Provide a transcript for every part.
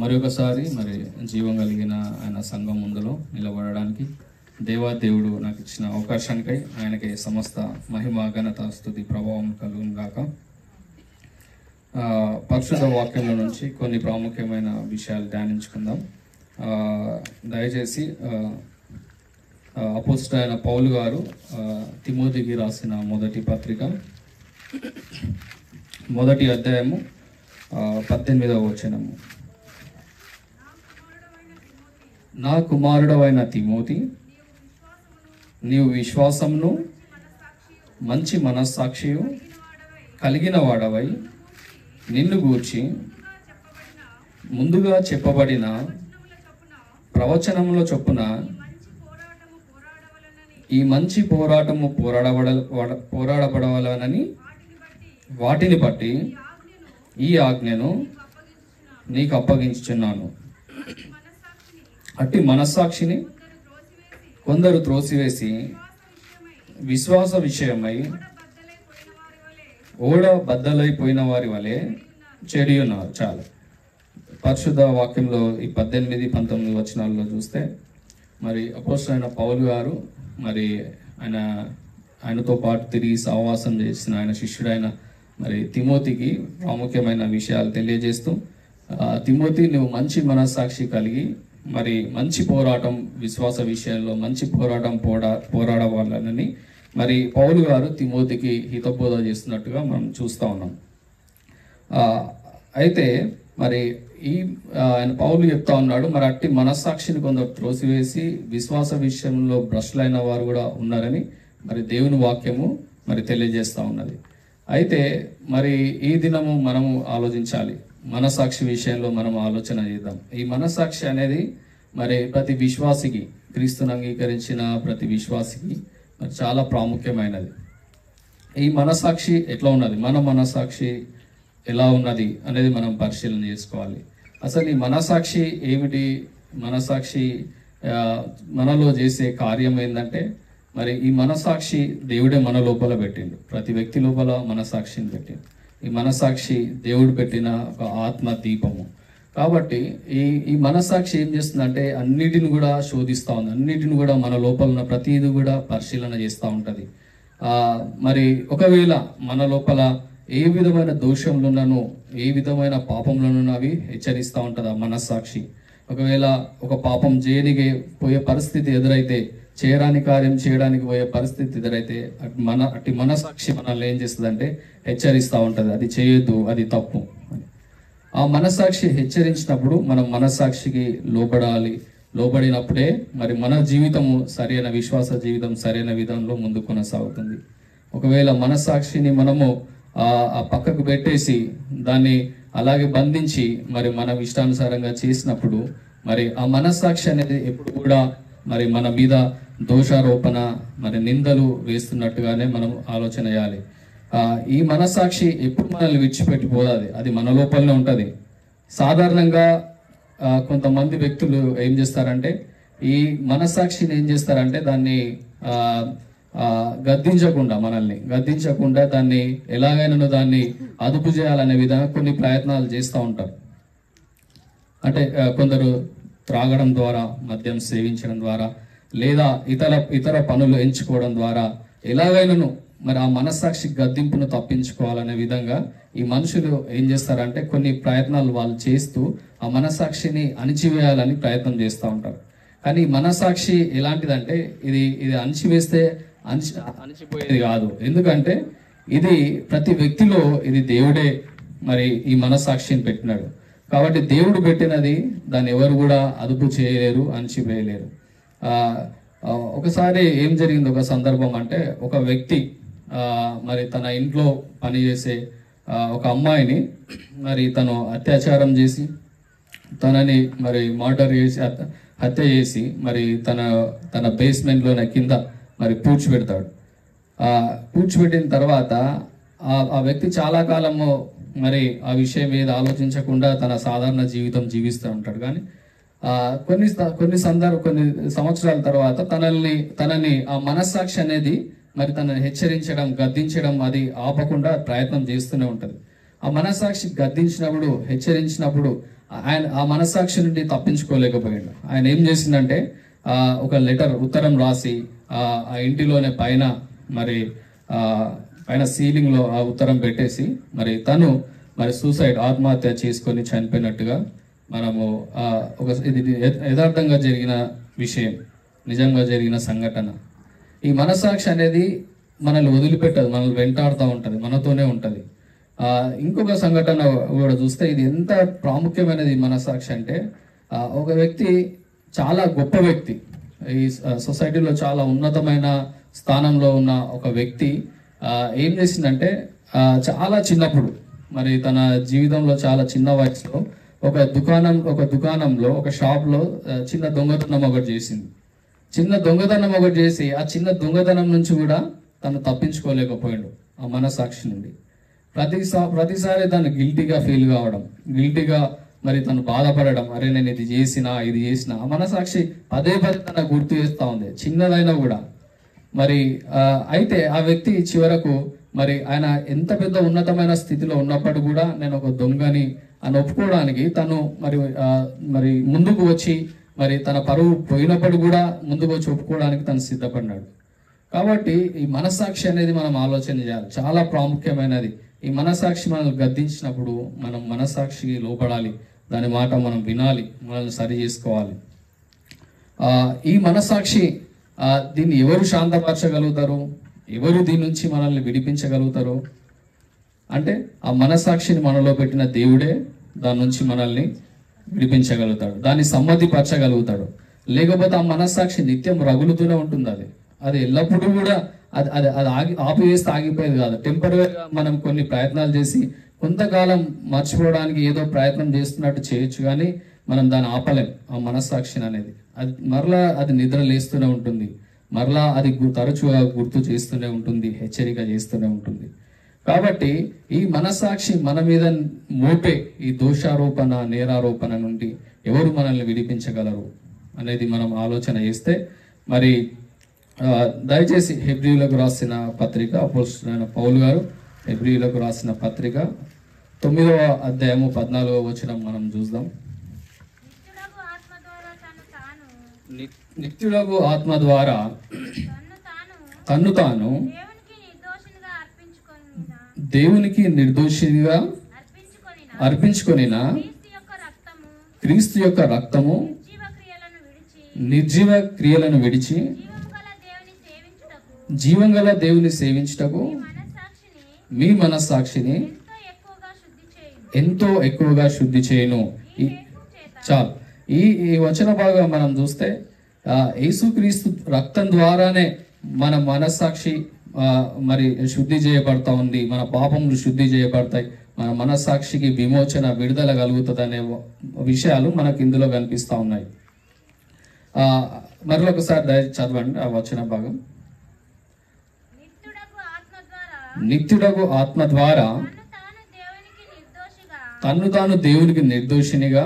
మరొకసారి మరి జీవం కలిగిన ఆయన సంఘం ముందులో నిలబడడానికి దేవాదేవుడు నాకు ఇచ్చిన అవకాశానికై ఆయనకి సమస్త మహిమ ఘనత స్తుతి ప్రభావం కలుగును గాక. పరిశుద్ధ వాక్యంలో నుంచి కొన్ని ప్రాముఖ్యమైన విషయాలు ధ్యానించుకుందాం. దయచేసి అపోస్తలుడైన అయిన పౌలు గారు తిమోతికి రాసిన మొదటి పత్రిక 1వ అధ్యాయము 18వ వచనము. నా కుమారుడవైన తిమోతి, నీవు విశ్వాసమును మంచి మనస్సాక్షియు కలిగిన వాడవై నిన్ను గూర్చి ముందుగా చెప్పబడిన ప్రవచనముల చొప్పున ఈ మంచి పోరాటము పోరాడబడవలనని వాటిని బట్టి ఈ ఆజ్ఞను నీకు అప్పగించుచున్నాను. అట్టి మనస్సాక్షిని కొందరు త్రోసివేసి విశ్వాస విషయమై ఓడ బద్దలైపోయిన వారి వలె చెడి ఉన్నారు. చాలా పరిశుద్ధ వాక్యంలో ఈ 18-19 వచనాల్లో చూస్తే మరి అపోస్తలుడైన పౌలు గారు మరి ఆయనతో పాటు తిరిగి సహవాసం చేసిన ఆయన శిష్యుడైన మరి తిమోతికి ప్రాముఖ్యమైన విషయాలు తెలియజేస్తూ, తిమోతి, నువ్వు మంచి మనస్సాక్షి కలిగి మరి మంచి పోరాటం, విశ్వాస విషయంలో మంచి పోరాటం పోరాడవాలని మరి పౌలు గారు తిమోతికి హితబోధ చేస్తున్నట్టుగా మనం చూస్తూ ఉన్నాం. అయితే మరి ఆయన పౌలు చెప్తా ఉన్నాడు, మరి అట్టి మనస్సాక్షిని కొందరు త్రోసివేసి విశ్వాస విషయంలో భ్రష్టులైన వారు కూడా ఉన్నారని మరి దేవుని వాక్యము మరి తెలియజేస్తూ ఉన్నది. అయితే మరి ఈ దినము మనము ఆలోచించాలి, మనస్సాక్షి విషయంలో మనం ఆలోచన చేద్దాం. ఈ మనస్సాక్షి అనేది మరి ప్రతి విశ్వాసికి, క్రీస్తుని అంగీకరించిన ప్రతి విశ్వాసికి మరి చాలా ప్రాముఖ్యమైనది. ఈ మనస్సాక్షి ఎట్లా ఉన్నది, మన మనస్సాక్షి ఎలా ఉన్నది అనేది మనం పరిశీలన చేసుకోవాలి. అసలు ఈ మనస్సాక్షి ఏమిటి, మనస్సాక్షి మనలో చేసే కార్యం ఏంటంటే మరి ఈ మనస్సాక్షి దేవుడే మన లోపల పెట్టిండు, ప్రతి వ్యక్తి లోపల మనస్సాక్షిని పెట్టిండు. ఈ మనస్సాక్షి దేవుడు పెట్టిన ఒక ఆత్మ దీపము. కాబట్టి ఈ మనస్సాక్షి ఏం చేస్తుందంటే అన్నిటిని కూడా శోధిస్తూ ఉంది, అన్నిటిని కూడా మన లోపల ఉన్న ప్రతిదీ కూడా పరిశీలన చేస్తూ ఉంటుంది. మరి ఒకవేళ మన లోపల ఏ విధమైన దోషంలోనూ ఏ విధమైన పాపంలోనూ అవి హెచ్చరిస్తూ ఉంటుంది ఆ మనస్సాక్షి. ఒకవేళ ఒక పాపం చేయడానికి పోయే పరిస్థితి ఎదురైతే, చేయరాని కార్యం చేయడానికి పోయే పరిస్థితి ఎదురైతే అట్టి మనస్సాక్షి మనల్ని ఏం చేస్తుంది అంటే హెచ్చరిస్తూ ఉంటుంది, అది చేయొద్దు, అది తప్పు. ఆ మనస్సాక్షి హెచ్చరించినప్పుడు మనం మనస్సాక్షికి లోబడినప్పుడే మరి మన జీవితము సరైన విశ్వాస జీవితం సరైన విధంలో ముందు కొనసాగుతుంది. ఒకవేళ మనస్సాక్షిని మనము ఆ పక్కకు పెట్టేసి దాన్ని అలాగే బంధించి మరి మన ఇష్టానుసారంగా చేసినప్పుడు మరి ఆ మనస్సాక్షి అనేది ఎప్పుడు కూడా మరి మన మీద దోషారోపణ మరి నిందలు వేస్తున్నట్టుగానే మనం ఆలోచన చేయాలి. ఈ మనస్సాక్షి ఎప్పుడు మనల్ని విడిచిపెట్టిపోదు, అది మన లోపలనే ఉంటుంది. సాధారణంగా కొంతమంది వ్యక్తులు ఏం చేస్తారంటే ఈ మనస్సాక్షిని ఏం చేస్తారంటే దాన్ని మనల్ని గద్దించకుండా దాన్ని ఎలాగైనా దాన్ని అదుపు చేయాలనే విధంగా కొన్ని ప్రయత్నాలు చేస్తూ ఉంటారు. అంటే కొందరు త్రాగడం ద్వారా, మద్యం సేవించడం ద్వారా, లేదా ఇతర పనులు ఎంచుకోవడం ద్వారా ఎలాగైనాను మరి ఆ మనస్సాక్షి గద్దింపును తప్పించుకోవాలనే విధంగా ఈ మనుషులు ఏం చేస్తారంటే కొన్ని ప్రయత్నాలు వాళ్ళు చేస్తూ ఆ మనస్సాక్షిని అణిచివేయాలని ప్రయత్నం చేస్తూ ఉంటారు. కానీ మనస్సాక్షి ఎలాంటిదంటే ఇది అణిచివేస్తే అణిచిపోయేది కాదు. ఎందుకంటే ఇది ప్రతి వ్యక్తిలో ఇది దేవుడే మరి ఈ మనస్సాక్షిని పెట్టినాడు. కాబట్టి దేవుడు పెట్టినది దాన్ని ఎవరు కూడా అదుపు చేయలేరు, అణిచివేయలేరు. ఒకసారి ఏం జరిగింది, ఒక సందర్భం అంటే ఒక వ్యక్తి మరి తన ఇంట్లో పనిచేసే ఒక అమ్మాయిని మరి తను అత్యాచారం చేసి తనని మరి మర్డర్ చేసి హత్య చేసి మరి తన బేస్మెంట్లోనే కింద మరి పూడ్చిపెడతాడు. పూడ్చిపెట్టిన తర్వాత ఆ వ్యక్తి చాలా కాలము మరి ఆ విషయం మీద ఆలోచించకుండా తన సాధారణ జీవితం జీవిస్తూ ఉంటాడు. కానీ కొన్ని సంవత్సరాల తర్వాత తనని ఆ మనస్సాక్షి అనేది మరి తనని హెచ్చరించడం, గద్దించడం అది ఆపకుండా ప్రయత్నం చేస్తూనే ఉంటుంది. ఆ మనస్సాక్షి గద్దించినప్పుడు, హెచ్చరించినప్పుడు ఆయన ఆ మనస్సాక్షి నుండి తప్పించుకోలేకపోయాడు. ఆయన ఏం చేసిందంటే ఒక ఉత్తరం రాసి ఆ ఇంటిలోనే పైన మరి పైన సీలింగ్ లో ఆ ఉత్తరం పెట్టేసి మరి తను మరి ఆత్మహత్య చేసుకొని చనిపోయినట్టుగా మనము ఇది యథార్థంగా జరిగిన విషయం, నిజంగా జరిగిన సంఘటన. ఈ మనస్సాక్షి అనేది మనల్ని వదిలిపెట్టదు, మనల్ని వెంటాడుతూ ఉంటుంది, మనతోనే ఉంటుంది. ఇంకొక సంఘటన కూడా చూస్తే ఇది ఎంత ప్రాముఖ్యమైనది మనస్సాక్షి అంటే, ఒక వ్యక్తి చాలా గొప్ప వ్యక్తి, ఈ సొసైటీలో చాలా ఉన్నతమైన స్థానంలో ఉన్న ఒక వ్యక్తి ఏం చేసిందంటే చాలా చిన్నప్పుడు మరి తన జీవితంలో చాలా చిన్న వయసులో ఒక దుకాణంలో ఒక షాప్లో చిన్న దొంగతనం ఒకటి చేసింది. చిన్న దొంగతనం ఒకటి చేసి ఆ చిన్న దొంగతనం నుంచి కూడా తను తప్పించుకోలేకపోయాడు ఆ మనస్సాక్షి నుండి. ప్రతిసారి తను గిల్టీగా ఫీల్ కావడం, గిల్టీగా మరి తను బాధపడడం, అరే నేను ఇది చేసిన ఆ మనస్సాక్షి పదే తన గుర్తు చేస్తూ ఉంది, చిన్నదైనా కూడా. మరి అయితే ఆ వ్యక్తి చివరకు మరి ఆయన ఎంత పెద్ద ఉన్నతమైన స్థితిలో ఉన్నప్పుడు కూడా నేను ఒక దొంగని అని ఒప్పుకోవడానికి తను మరి ముందుకు వచ్చి మరి తన పరువు పోయినప్పుడు కూడా ముందుకు వచ్చి ఒప్పుకోవడానికి తను సిద్ధపడినాడు. కాబట్టి ఈ మనస్సాక్షి అనేది మనం ఆలోచన చేయాలి, చాలా ప్రాముఖ్యమైనది. ఈ మనస్సాక్షి మనల్ని గద్దించినప్పుడు మనం మనస్సాక్షికి లోపడాలి, దాని మాట మనం వినాలి, మనల్ని సరి చేసుకోవాలి. ఈ మనస్సాక్షి దీన్ని ఎవరు శాంతపరచగలుగుతారు, ఎవరు దీని నుంచి మనల్ని విడిపించగలుగుతారు అంటే ఆ మనస్సాక్షిని మనలో పెట్టిన దేవుడే దాని నుంచి మనల్ని విడిపించగలుగుతాడు, దాన్ని సమ్మతిపరచగలుగుతాడు. లేకపోతే ఆ మనస్సాక్షి నిత్యం రగులుతూనే ఉంటుంది. అది ఎల్లప్పుడూ కూడా అది ఆపివేస్తే ఆగిపోయేది కాదు. టెంపరీగా మనం కొన్ని ప్రయత్నాలు చేసి కొంతకాలం మర్చిపోవడానికి ఏదో ప్రయత్నం చేస్తున్నట్టు చేయొచ్చు, కానీ మనం దాన్ని ఆపలేం. ఆ మనస్సాక్షిని అనేది మరలా అది నిద్ర లేస్తూనే ఉంటుంది, మరలా అది తరచుగా గుర్తు చేస్తూనే ఉంటుంది, హెచ్చరిక చేస్తూనే ఉంటుంది. కాబట్టి ఈ మనస్సాక్షి మన మీద మోపే ఈ దోషారోపణ, నేరారోపణ నుండి ఎవరు మనల్ని విడిపించగలరు అనేది మనం ఆలోచన చేస్తే, మరి దయచేసి హెబ్రీయులకు రాసిన పత్రిక, అపోస్తలుడైన పౌలు గారు హెబ్రీయులకు రాసిన పత్రిక 9వ అధ్యాయము 14వ వచనం మనం చూద్దాం. నిత్యుడగు ఆత్మ ద్వారా తన్ను తాను దేవునికి నిర్దోషిగా అర్పించుకొనిన క్రీస్తు యొక్క రక్తము నిర్జీవ క్రియలను విడిచి జీవంగల దేవుని సేవించుటకు మీ మనస్సాక్షిని ఎంతో ఎక్కువగా శుద్ధి చేయును. చాలు. ఈ వచన భాగం మనం చూస్తే యేసుక్రీస్తు రక్తం ద్వారానే మన మనస్సాక్షి మరి శుద్ధి చేయబడతా ఉంది, మన పాపములు శుద్ధి చేయబడతాయి, మన మనస్సాక్షికి విమోచన, విడుదల కలుగుతుంది అనే విషయాలు మనకు ఇందులో కనిపిస్తా ఉన్నాయి. మరొకసారి చదవండి ఆ వచన భాగం. నిత్యుడగు ఆత్మ ద్వారా తన్ను తాను దేవునికి నిర్దోషినిగా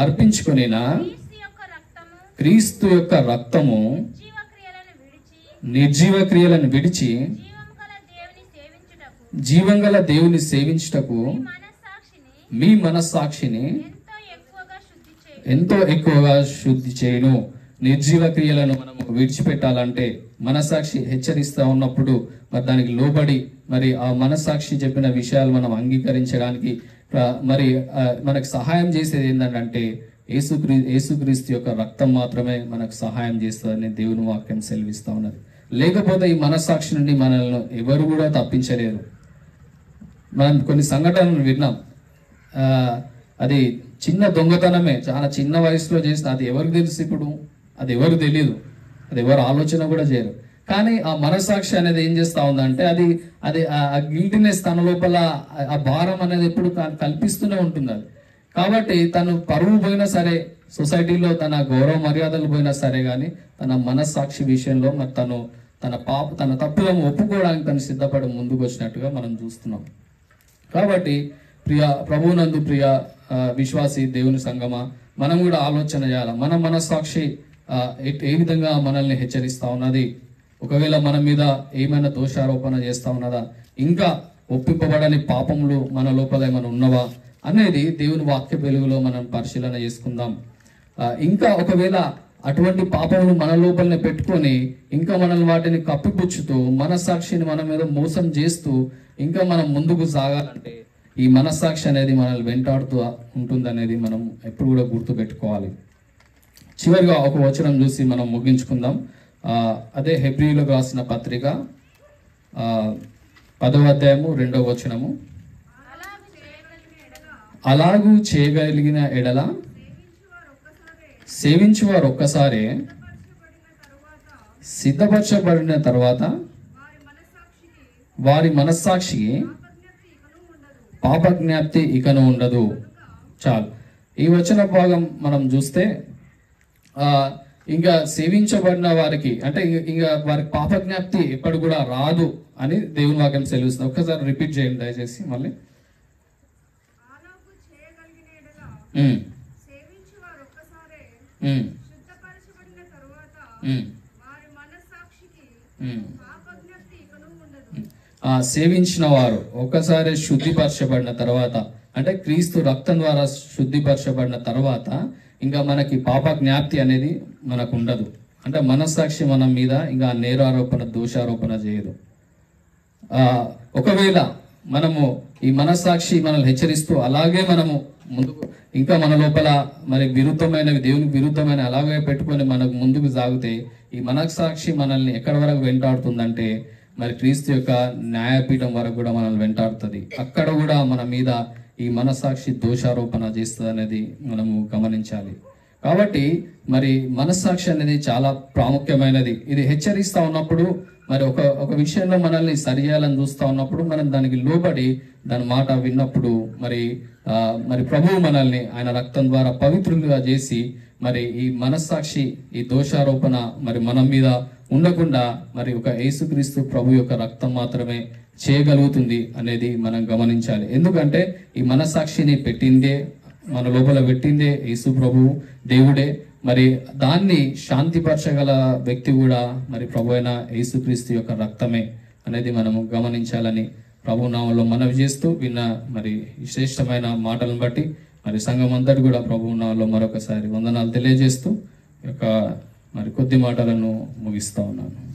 అర్పించుకొనిన క్రీస్తు యొక్క రక్తము నిర్జీవ క్రియలను విడిచి జీవంగల దేవుని సేవించుటకు మీ మనస్సాక్షిని ఎంతో ఎక్కువగా శుద్ధి చేయును. నిర్జీవ క్రియలను మనం విడిచిపెట్టాలంటే మనస్సాక్షి హెచ్చరిస్తా ఉన్నప్పుడు మరి దానికి లోబడి మరి ఆ మనస్సాక్షి చెప్పిన విషయాలు మనం అంగీకరించడానికి మరి మనకు సహాయం చేసేది ఏంటంటే యేసుక్రీస్తు యొక్క రక్తం మాత్రమే మనకు సహాయం చేస్తుందని దేవుని వాక్యం సెలవిస్తా ఉన్నది. లేకపోతే ఈ మనస్సాక్షి నుండి మనల్ని ఎవరు కూడా తప్పించలేరు. మనం కొన్ని సంఘటనలు విన్నాం, అది చిన్న దొంగతనమే, చాలా చిన్న వయసులో చేసిన, అది ఎవరికి తెలుసు ఇప్పుడు, అది ఎవరు తెలియదు, అది ఎవరు ఆలోచన కూడా చేయరు. కానీ ఆ మనస్సాక్షి అనేది ఏం చేస్తా ఉందంటే అది ఆ గిల్టీనెస్ తన లోపల ఆ భారం అనేది ఎప్పుడు కల్పిస్తూనే ఉంటుంది. అది కాబట్టి తను పరువు పోయినా సరే, సొసైటీలో తన గౌరవ మర్యాదలు పోయినా సరే, కానీ తన మనస్సాక్షి విషయంలో మరి తన తప్పులను ఒప్పుకోవడానికి తను సిద్ధపడి ముందుకు వచ్చినట్టుగా మనం చూస్తున్నాం. కాబట్టి ప్రభువునందు ప్రియ విశ్వాసి దేవుని సంగమా, మనం కూడా ఆలోచన చేయాలి. మన మనస్సాక్షి ఏ విధంగా మనల్ని హెచ్చరిస్తా ఉన్నది, ఒకవేళ మన మీద ఏమైనా దోషారోపణ చేస్తా ఉన్నదా, ఇంకా ఒప్పింపబడని పాపములు మన లోపల ఏమైనా ఉన్నవా అనేది దేవుని వాక్య వెలుగులో మనం పరిశీలన చేసుకుందాం. ఇంకా ఒకవేళ అటువంటి పాపములు మన లోపలనే పెట్టుకొని ఇంకా మనల్ని వాటిని కప్పిపుచ్చుతూ మనస్సాక్షిని మన మీద మోసం చేస్తూ ఇంకా మనం ముందుకు సాగాలంటే ఈ మనస్సాక్షి అనేది మనల్ని వెంటాడుతూ ఉంటుంది అనేది మనం ఎప్పుడు కూడా గుర్తు పెట్టుకోవాలి. చివరిగా ఒక వచనం చూసి మనం ముగించుకుందాం. అదే హెబ్రీయులకు రాసిన పత్రిక 10వ అధ్యాయము 2వ వచనము. అలాగూ చేయగలిగిన ఎడల సేవించువారు ఒక్కసారే సిద్ధపరచబడిన తర్వాత వారి మనస్సాక్షికి పాపజ్ఞాప్తి ఇకను ఉండదు. చాలు. ఈ వచన భాగం మనం చూస్తే ఇంకా సేవించబడిన వారికి అంటే ఇంకా వారికి పాపజ్ఞాప్తి ఎప్పుడు కూడా రాదు అని దేవుని వాక్యం సెలవుస్తుంది. ఒక్కసారి రిపీట్ చేయండి దయచేసి మళ్ళీ. సేవించిన వారు ఒక్కసారి శుద్ధిపరచబడిన తర్వాత అంటే క్రీస్తు రక్తం ద్వారా శుద్ధిపరచబడిన తర్వాత ఇంకా మనకి పాప జ్ఞాప్తి అనేది మనకు ఉండదు. అంటే మనస్సాక్షి మన మీద ఇంకా నేరారోపణ దోషారోపణ చేయదు. ఒకవేళ మనము ఈ మనస్సాక్షి మనల్ని హెచ్చరిస్తూ అలాగే మనము ముందుకు ఇంకా మన లోపల మరి విరుద్ధమైనవి దేవునికి విరుద్ధమైన అలాగే పెట్టుకొని మనకు ముందుకు సాగితే ఈ మనస్సాక్షి మనల్ని ఎక్కడి వరకు వెంటాడుతుందంటే మరి క్రీస్తు యొక్క న్యాయపీఠం వరకు కూడా మనల్ని వెంటాడుతుంది. అక్కడ కూడా మన మీద ఈ మనస్సాక్షి దోషారోపణ చేస్తుంది అనేది మనము గమనించాలి. కాబట్టి మరి మనస్సాక్షి అనేది చాలా ప్రాముఖ్యమైనది. ఇది హెచ్చరిస్తా ఉన్నప్పుడు మరి ఒక విషయంలో మనల్ని సరిచేయాలని చూస్తా ఉన్నప్పుడు మనం దానికి లోబడి దాని మాట విన్నప్పుడు మరి ప్రభువు మనల్ని ఆయన రక్తం ద్వారా పవిత్రులుగా చేసి మరి ఈ మనస్సాక్షి ఈ దోషారోపణ మరి మన మీద ఉండకుండా మరి ఒక యేసుక్రీస్తు ప్రభు యొక్క రక్తం మాత్రమే చేయగలుగుతుంది అనేది మనం గమనించాలి. ఎందుకంటే ఈ మనస్సాక్షిని పెట్టిందే మన లోపల పెట్టిందే యేసు ప్రభువు దేవుడే. మరి దాన్ని శాంతిపరచగల వ్యక్తి కూడా మరి ప్రభు అయిన యేసుక్రీస్తు యొక్క రక్తమే అనేది మనము గమనించాలని ప్రభు నామంలో మనవి చేస్తూ విన్న మరి శ్రేష్టమైన మాటలను బట్టి మరి సంఘం అంతటి కూడా ప్రభు నామంలో మరొకసారి వందనాలు తెలియజేస్తూ యొక్క మరి కొద్ది మాటలను ముగిస్తా ఉన్నాను.